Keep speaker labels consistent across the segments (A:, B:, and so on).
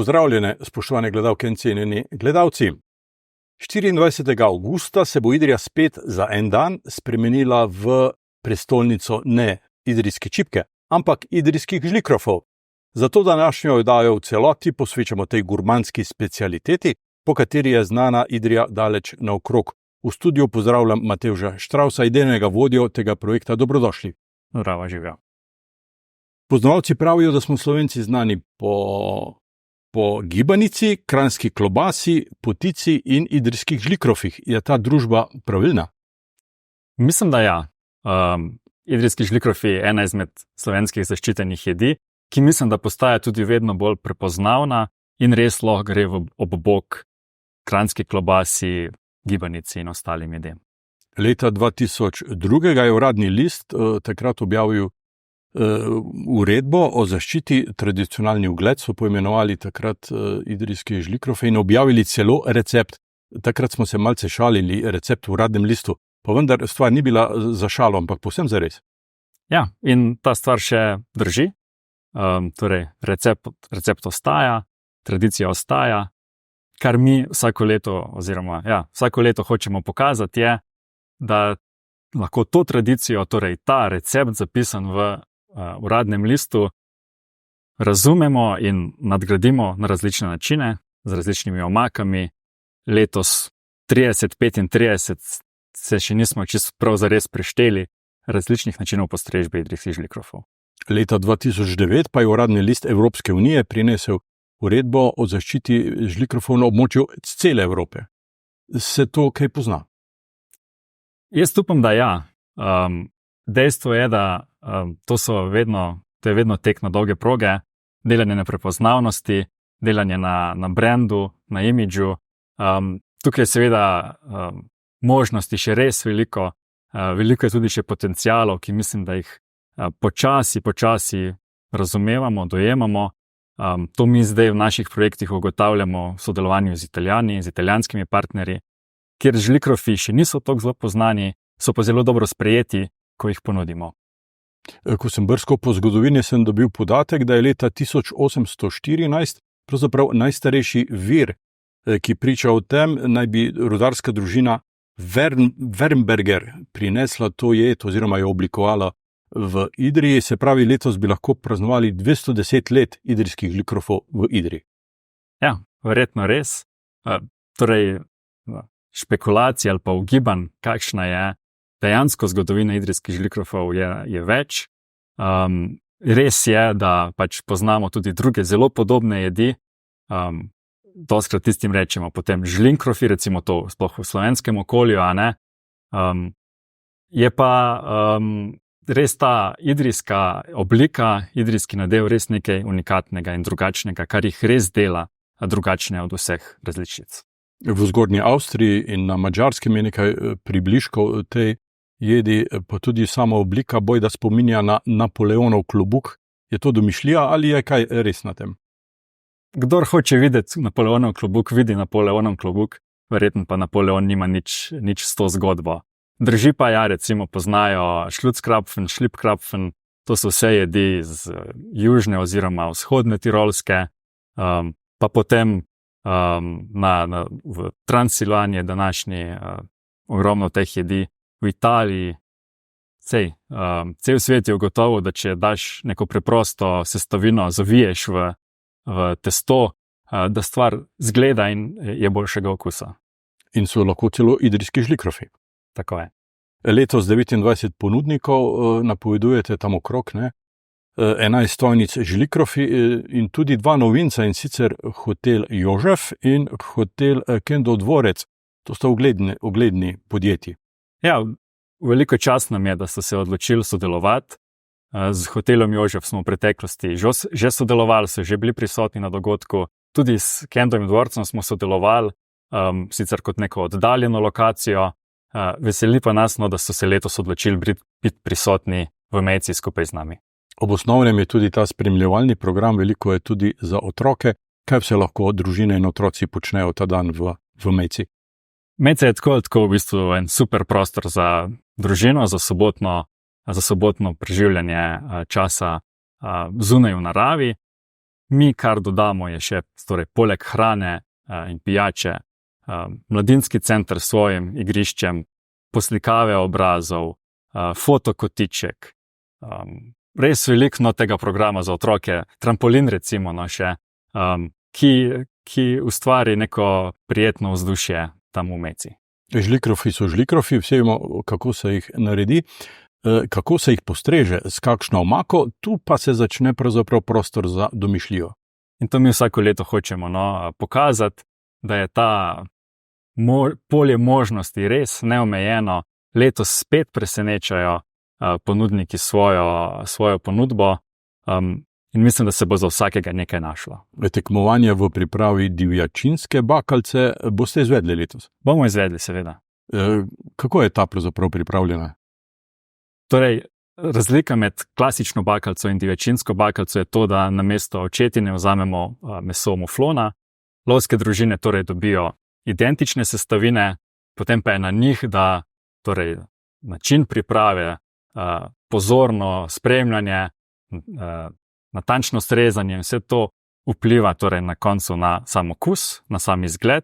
A: Pozdravljene, spoštovane gledalke in cenjeni gledalci. 24. avgusta se bo Idrija spet za en dan spremenila v prestolnico ne idrijske čipke, ampak idrijskih žlikrofov. Zato današnjo oddajo v celoti posvečamo tej gurmanski specialiteti, po kateri je znana Idrija daleč naokrog. V studiu pozdravljam Matevža Štravsa, idejnega vodjo tega projekta. Dobrodošli.
B: Zdravo, živijo.
A: Poznavalci pravijo, da smo Slovenci znani po gibanici, kranjski klobasi, potici in idrijskih žlikrofih. Je ta družba pravilna?
B: Mislim, da ja. Idrijski žlikrofi je ena izmed slovenskih zaščitenih jedi, ki mislim, da postaja tudi vedno bolj prepoznavna in res lahko gre ob bok kranjski klobasi, gibanici in ostalim jedem.
A: Leta 2002 je Uradni list takrat objavil uredbo o zaščiti. Tradicionalni ugled so poimenovali takrat idrijske žlikrofe in objavili celo recept. Takrat smo se malce šalili, recept v Uradnem listu, pa vendar stvar ni bila za šalo, ampak povsem zares.
B: Ja, in ta stvar še drži. Torej, recept ostaja, tradicija ostaja. Kar mi vsako leto hočemo pokazati je, da lahko to tradicijo, torej ta recept zapisan v Uradnem listu, razumemo in nadgradimo na različne načine, z različnimi omakami. Letos 30-35 se še nismo čisto prav zares prešteli različnih načinov postrežbe idrijskih žlikrofov.
A: Leta 2009 pa je Uradni list Evropske unije prinesel uredbo o zaščiti žlikrofov na območju cele Evrope. Se to kaj pozna?
B: Jaz upam, da ja. Dejstvo je, da to je vedno tek na dolge proge, delanje na prepoznavnosti, delanje na brandu, na imidžu. Tukaj je seveda možnosti še res veliko. Veliko je tudi še potencialov, ki mislim, da jih počasi razumevamo, dojemamo. To mi zdaj v naših projektih ugotavljamo v sodelovanju z Italijani, z italijanskimi partnerji, kjer žlikrofi še niso tako zelo poznani, so pa zelo dobro sprejeti, ko jih ponudimo.
A: Ko sem brskal po zgodovini, sem dobil podatek, da je leta 1814 pravzaprav najstarejši vir, ki priča o tem, naj bi rudarska družina Wernberger prinesla to jed oziroma jo oblikovala v Idriji. Se pravi, letos bi lahko praznovali 210 let idrijskih žlikrofov v Idriji.
B: Ja, verjetno res. Torej, špekulacij ali pa ugibanj, kakšna je dejansko zgodovina idrijskih žlikrofov, je več. Res je, da pač poznamo tudi druge zelo podobne jedi. Dostikrat tistim rečemo potem žlinkrofi, recimo to sploh v slovenskem okolju, a ne. Je pa res ta idrijska oblika, idrijski nadev res nekaj unikatnega in drugačnega, kar jih res dela drugačne od vseh različic.
A: V Zgornji Avstriji in na Madžarskem je nekaj približkov tej jedi, pa tudi sama oblika bojda spominja na Napoleonov klobuk. Je to domišljija ali je kaj res na tem?
B: Kdor hoče videti Napoleonov klobuk, vidi Napoleonov klobuk, verjetno pa Napoleon nima nič s to zgodbo. Drži pa ja, recimo poznajo šluckrapfen, šlipkrapfen, to so vse jedi z južne oziroma vzhodne Tirolske, pa potem v Transilvaniji današnji ogromno teh jedi, v Italiji. Cel svet je ugotovil, da če daš neko preprosto sestavino, zaviješ v testo, da stvar zgleda in je boljšega okusa.
A: In so lahko celo idrijski žlikrofi.
B: Tako je.
A: Letos 29 ponudnikov napovedujete tam okrog, ne? 11 stojnic žlikrofi in tudi 2 novinca, in sicer hotel Jožef in hotel Kendov dvorec. To sta ugledni podjetji.
B: Ja, veliko čast nam je, da so se odločili sodelovati. Z hotelom Jožef smo v preteklosti že sodelovali, so že bili prisotni na dogodku. Tudi s Kendovim dvorcem smo sodelovali, sicer kot neko oddaljeno lokacijo. Veseli pa nas, da so se letos odločili biti prisotni v Mejci skupaj z nami.
A: Ob osnovnem je tudi ta spremljevalni program, veliko je tudi za otroke. Kaj vse lahko družine in otroci počnejo ta dan v Mejci?
B: Mejca je tako v bistvu en super prostor za družino, za sobotno preživljanje časa zunaj v naravi. Mi, kar dodamo, je še torej, poleg hrane in pijače, mladinski center s svojim igriščem, poslikave obrazov, fotokotiček, res veliko tega programa za otroke, trampolin recimo, še, ki ustvari neko prijetno vzdušje tam v Meci.
A: Žlikrofi so žlikrofi, vse vemo, kako se jih naredi, kako se jih postreže, s kakšno omako, tu pa se začne pravzaprav prostor za domišljijo.
B: In to mi vsako leto hočemo pokazati, da je ta polje možnosti res neomejeno. Letos spet presenečajo ponudniki svojo ponudbo in mislim, da se bo za vsakega nekaj našlo.
A: Tekmovanje v pripravi divjačinske bakalce boste izvedli letos?
B: Bomo izvedli, seveda.
A: Kako je ta pravzaprav pripravljena?
B: Torej, razlika med klasično bakalco in divjačinsko bakalco je to, da namesto očetine vzamemo meso muflona, lovske družine torej dobijo identične sestavine, potem pa je na njih, da torej, način priprave, pozorno spremljanje, natančno srezanje in vse to vpliva torej, na koncu na sam okus, na sam izgled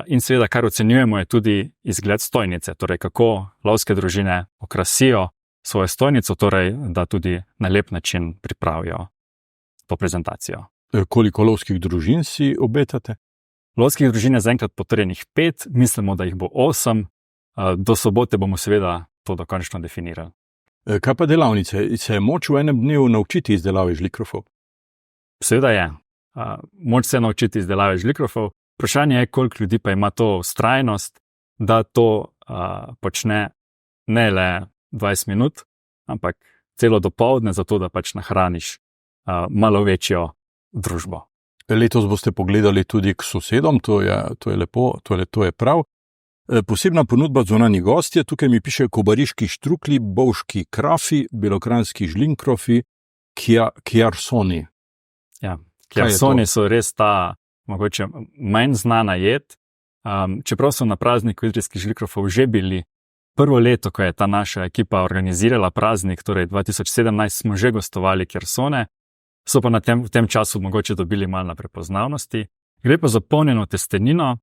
B: in seveda, kar ocenjujemo, je tudi izgled stojnice, torej kako lovske družine okrasijo svojo stojnico, torej da tudi na lep način pripravijo to prezentacijo.
A: Koliko lovskih družin si obetate?
B: Lovskih družin je zaenkrat potrjenih 5, mislimo, da jih bo 8. Do sobote bomo seveda to dokončno definirali.
A: Kaj pa delavnice? Se je moč v enem dnevu naučiti izdelave žlikrofov?
B: Seveda je. Moč se naučiti izdelave žlikrofov. Vprašanje je, koliko ljudi pa ima to vztrajnost, da to počne ne le 20 minut, ampak celo dopoldne, zato da pač nahraniš malo večjo družbo.
A: Letos boste pogledali tudi k sosedom, to je lepo, to je prav. Posebna ponudba zunanji gostje, tukaj mi piše kobariški štrukli, bovški krafi, belokranjski žlinkrofi, kjarsoni.
B: Ja, kjarsoni so res ta mogoče manj znana jed, čeprav so na prazniku idrijskih žlikrofov že bili. Prvo leto, ko je ta naša ekipa organizirala praznik, torej 2017, smo že gostovali kjarsone, so pa v tem času mogoče dobili malo na prepoznavnosti. Gre pa za polnjeno testenino,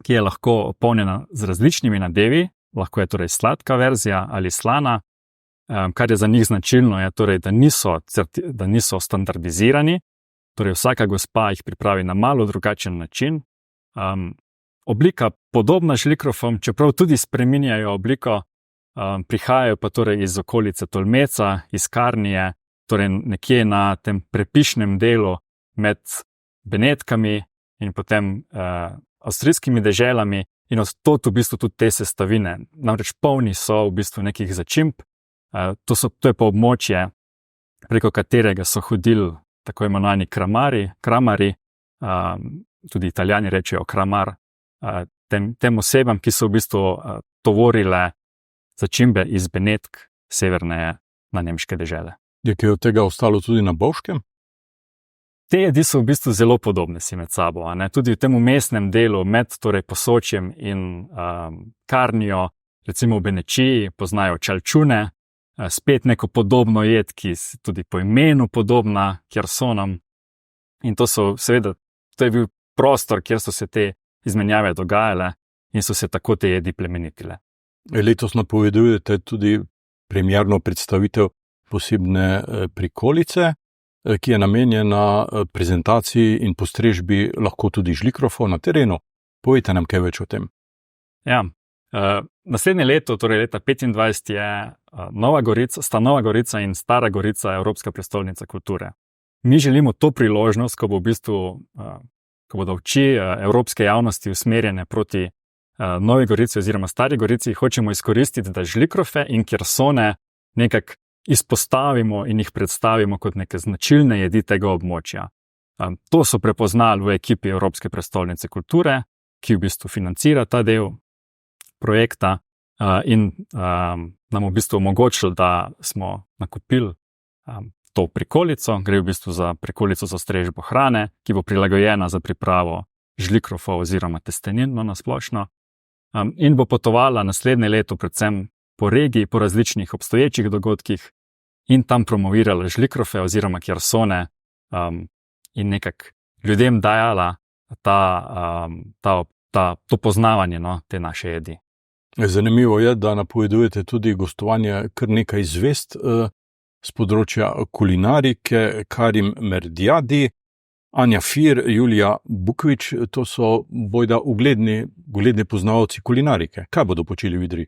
B: ki je lahko polnjena z različnimi nadevi, lahko je torej sladka verzija ali slana, kar je za njih značilno, je torej, da niso standardizirani, torej vsaka gospa jih pripravi na malo drugačen način. Oblika podobna žlikrofom, čeprav tudi spreminjajo obliko, prihajajo pa torej iz okolice Tolmeca, iz Karnije, torej nekje na tem prepišnem delu med Benetkami in potem avstrijskimi deželami in od tod v bistvu tudi te sestavine. Namreč polni so v bistvu nekih začimb, to je pa območje, preko katerega so hodili tako imenovani kramari, tudi Italijani rečejo kramar, tem osebam, ki so v bistvu tovorile začimbe iz Benetk severne na nemške dežele.
A: Je kaj od tega ostalo tudi na Bovškem?
B: Te jedi so v bistvu zelo podobne si med sabo. Tudi v tem umestnem delu med torej Posočjem in Karnijo, recimo v Benečiji, poznajo čalčune, spet neko podobno jed, ki je tudi po imenu podobna kjarsonom. In to je bil prostor, kjer so se te izmenjave dogajale in so se tako te jedi plemenitile.
A: Letos napovedujete tudi premierno predstavitev posebne prikolice, ki je namenjena prezentaciji in postrežbi lahko tudi žlikrofov na terenu. Povejte nam kaj več o tem.
B: Ja, naslednje leto, torej leta 2025, sta Nova Gorica in Stara Gorica Evropska prestolnica kulture. Mi želimo to priložnost, ko bodo oči evropske javnosti usmerjene proti Novi Gorici oziroma Stari Gorici, hočemo izkoristiti, da žlikrofe in kjarsone nekako izpostavimo in jih predstavimo kot neke značilne jedi tega območja. To so prepoznali v ekipi Evropske prestolnice kulture, ki v bistvu financira ta del projekta in nam v bistvu omogočili, da smo nakupili to prikolico. Gre v bistvu za prikolico za strežbo hrane, ki bo prilagojena za pripravo žlikrofov oziroma testenin na splošno in bo potovala naslednje leto predvsem po regiji, po različnih obstoječih dogodkih in tam promovirala žlikrofe oziroma kjarsone in nekako ljudem dajala to poznavanje, no, te naše jedi.
A: Zanimivo je, da napovedujete tudi gostovanje kar nekaj zvezd z področja kulinarike, Karim Merdiadi, Anja Fir, Julija Bukvič, to so bojda ugledni poznavalci kulinarike. Kaj bodo počeli v Idriji?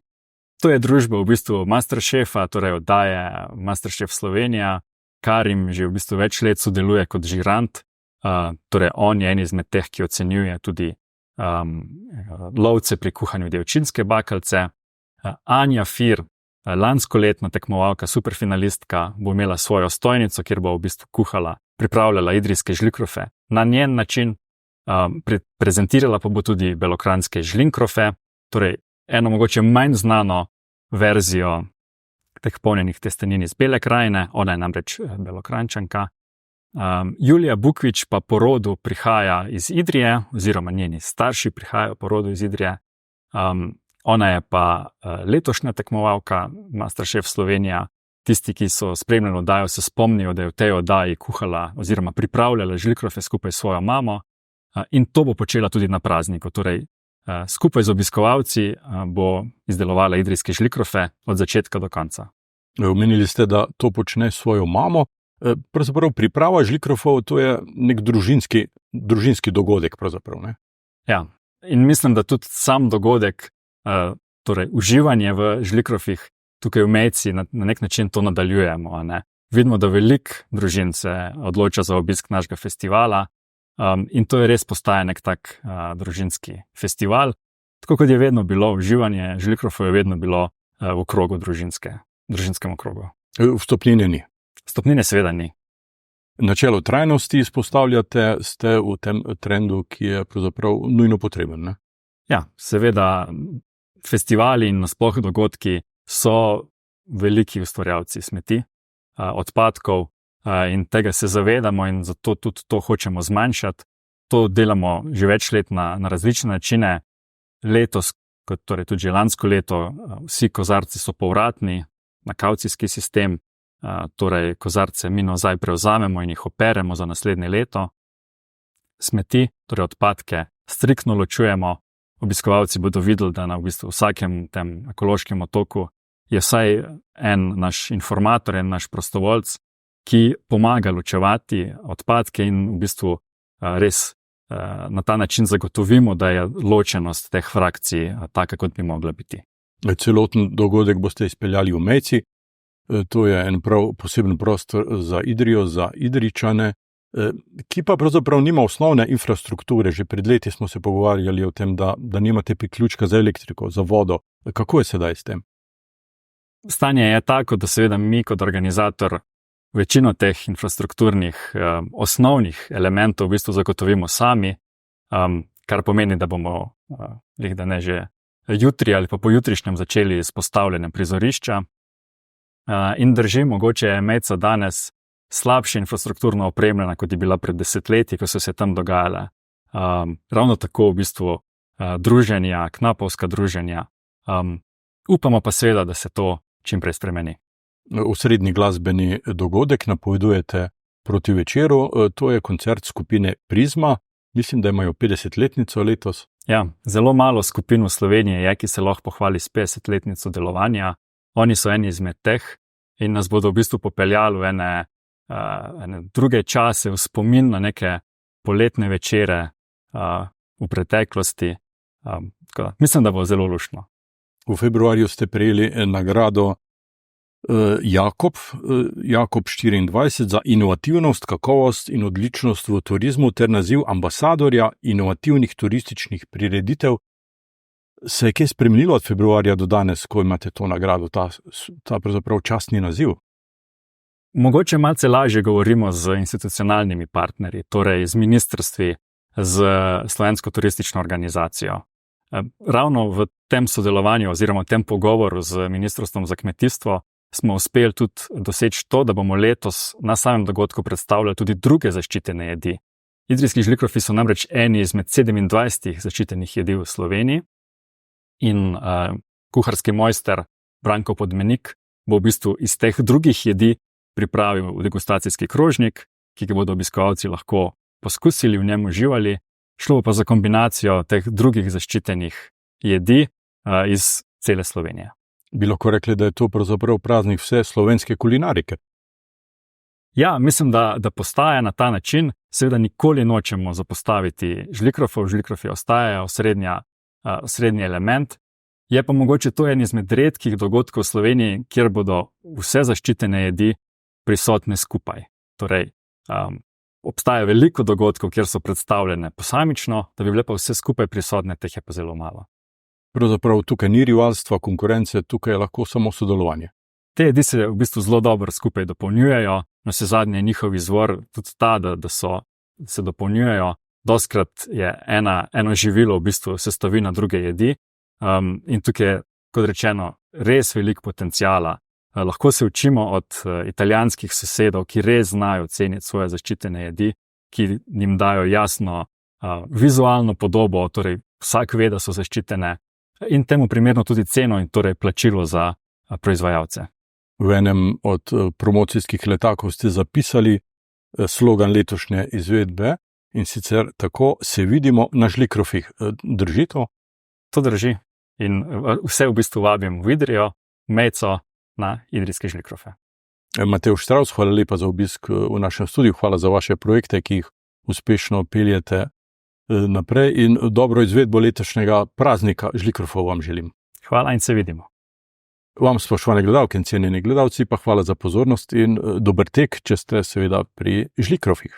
B: To je družba v bistvu Masterchefa, torej oddaje Masterchef Slovenija. Karim že v bistvu več let sodeluje kot žirant, torej on je en izmed teh, ki ocenjuje tudi lovce pri kuhanju devčinske bakalce. Anja Fir, lanskoletna tekmovalka, superfinalistka, bo imela svojo stojnico, kjer bo v bistvu kuhala, pripravljala idrijske žlikrofe na njen način, prezentirala pa bo tudi belokranjske žlinkrofe, torej eno mogoče manj znano verzijo teh polnjenih testenin iz Bele krajine, ona je namreč Belokranjčanka. Julija Bukvič pa po rodu prihaja iz Idrije, oziroma njeni starši prihajajo po rodu iz Idrije. Ona je pa letošnja tekmovalka Masterchef Slovenija. Tisti, ki so spremljali oddajo, se spomnijo, da je v tej oddaji kuhala oziroma pripravljala žlikrofe skupaj s svojo mamo, in to bo počela tudi na prazniku. Torej, skupaj z obiskovalci bo izdelovala idrijske žlikrofe od začetka do konca.
A: Omenili ste, da to počne s svojo mamo. Pravzaprav priprava žlikrofov, to je nek družinski dogodek pravzaprav, ne?
B: Ja, in mislim, da tudi sam dogodek, torej uživanje v žlikrofih tukaj v Mejci na nek način to nadaljujemo, ne? Vidimo, da veliko družin se odloča za obisk našega festivala, in to je res postaja nek tak družinski festival. Tako kot je vedno bilo, uživanje žlikrofov je vedno bilo v krogu družinskem okrogu.
A: Vstopnine ni.
B: Vstopnine seveda ni.
A: Načelo trajnosti izpostavljate, ste v tem trendu, ki je pravzaprav nujno potreben, ne?
B: Ja, seveda festivali in nasploh dogodki so veliki ustvarjalci smeti, odpadkov, in tega se zavedamo in zato tudi to hočemo zmanjšati. To delamo že več let na različne načine. Letos, kot torej tudi že lansko leto, vsi kozarci so povratni na kavcijski sistem, torej kozarce mi nazaj prevzamemo in jih operemo za naslednje leto. Smeti, torej odpadke, striktno ločujemo. Obiskovalci bodo videli, da na v bistvu vsakem tem ekološkem otoku je vsaj en naš informator, en naš prostovoljc, ki pomaga ločevati odpadke in v bistvu res na ta način zagotovimo, da je ločenost teh frakcij taka, kot bi mogla biti.
A: Celoten dogodek boste izpeljali v Mejci. To je en prav poseben prostor za Idrijo, za Idrijčane, ki pa pravzaprav nima osnovne infrastrukture. Že pred leti smo se pogovarjali o tem, da nimate priključka za elektriko, za vodo. Kako je sedaj s tem?
B: Stanje je tako, da seveda mi kot organizator večino teh infrastrukturnih osnovnih elementov v bistvu zagotovimo sami, kar pomeni, da bomo da ne že jutri ali pa pojutrišnjem začeli s postavljanjem prizorišča. In drži, mogoče je Mejca danes slabše infrastrukturno opremljena, kot je bila pred desetletji, ko so se tam dogajale ravno tako v bistvu druženja, knapovska druženja. Upamo pa seveda, da se to čim prej spremeni.
A: Osrednji glasbeni dogodek napovedujete proti večeru, to je koncert skupine Prizma. Mislim, da imajo 50-letnico letos.
B: Ja, zelo malo skupin v Sloveniji je, ki se lahko pohvali s 50-letnico delovanja. Oni so eni izmed teh in nas bodo v bistvu popeljali v ene druge čase, v spomin na neke poletne večere v preteklosti. Mislim, da bo zelo luštno.
A: V februarju ste prejeli nagrado Jakob 24 za inovativnost, kakovost in odličnost v turizmu ter naziv ambasadorja inovativnih turističnih prireditev. Se je kaj spremenilo od februarja do danes, ko imate to nagrado, ta pravzaprav častni naziv?
B: Mogoče malce lažje govorimo z institucionalnimi partnerji, torej z ministrstvi, z Slovensko turistično organizacijo. Ravno v tem sodelovanju oziroma v tem pogovoru z Ministrstvom za kmetijstvo smo uspeli tudi doseči to, da bomo letos na samem dogodku predstavljali tudi druge zaščitene jedi. Idrijski žlikrofi so namreč eni izmed 27 zaščitenih jedi v Sloveniji in kuharski mojster Branko Podmenik bo v bistvu iz teh drugih jedi pripravil degustacijski krožnik, ki ga bodo obiskovalci lahko poskusili, v njem uživali, šlo pa za kombinacijo teh drugih zaščitenih jedi iz cele Slovenije.
A: Bi lahko rekli, da je to pravzaprav praznik vse slovenske kulinarike?
B: Ja, mislim, da postaja na ta način. Seveda nikoli nočemo zapostaviti žlikrofov, žlikrofi ostajajo srednji element. Je pa mogoče to en izmed redkih dogodkov v Sloveniji, kjer bodo vse zaščitene jedi prisotne skupaj. Torej, obstaja veliko dogodkov, kjer so predstavljene posamično, da bi bile pa vse skupaj prisotne, teh je pa zelo malo.
A: Pravzaprav tukaj ni rivalstva, konkurence, tukaj je lahko samo sodelovanje.
B: Te jedi se v bistvu zelo dobro skupaj dopolnjujejo, navsezadnje je njihov izvor tudi ta, da se dopolnjujejo. Dostikrat je eno živilo v bistvu sestavina druge jedi, in tukaj je, kot rečeno, res veliko potenciala. Lahko se učimo od italijanskih sosedov, ki res znajo ceniti svoje zaščitene jedi, ki jim dajo jasno vizualno podobo, torej vsak ve, da so zaščitene, in temu primerno tudi ceno in torej plačilo za proizvajalce.
A: V enem od promocijskih letakov ste zapisali slogan letošnje izvedbe, in sicer tako se vidimo na žlikrofih. Drži to?
B: To drži. In vse v bistvu vabim v Idrijo, Mejco, na idrijske žlikrofe.
A: Matevž Štravs, hvala lepa za obisk v našem studiu, hvala za vaše projekte, ki jih uspešno peljete naprej, in dobro izvedbo letošnjega praznika žlikrofov vam želim.
B: Hvala in se vidimo.
A: Vam, spoštovane gledalke in cenjeni gledalci, pa hvala za pozornost in dober tek, če ste seveda pri žlikrofih.